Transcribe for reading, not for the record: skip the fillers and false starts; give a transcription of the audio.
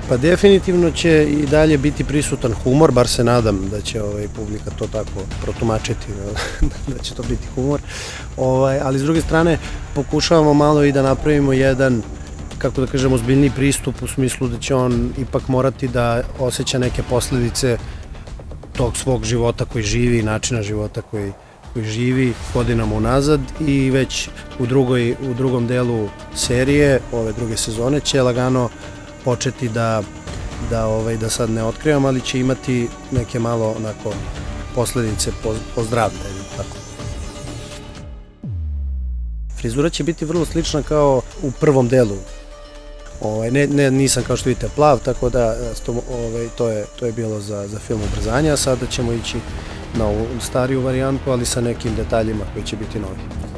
Pa definitivno će i dalje biti prisutan humor, bar se nadam da će publika to tako protumačiti, da će to biti humor, ali s druge strane pokušavamo malo i da napravimo jedan, kako da kažem, ozbiljni pristup u smislu da će on ipak morati da osjeća neke posledice tog svog života koji živi, načina života koji živi godinama unazad, i već u drugom delu serije, ove druge sezone, će lagano početi da sad ne otkrivam, ali će imati neke malo onako posledice po zdravlje. Frizura će biti vrlo slična kao u prvom delu. Nisam, kao što vidite, plav, tako da to je bilo za film ubrzanja, a sada ćemo ići na ovu stariju varijantu, ali sa nekim detaljima koji će biti novi.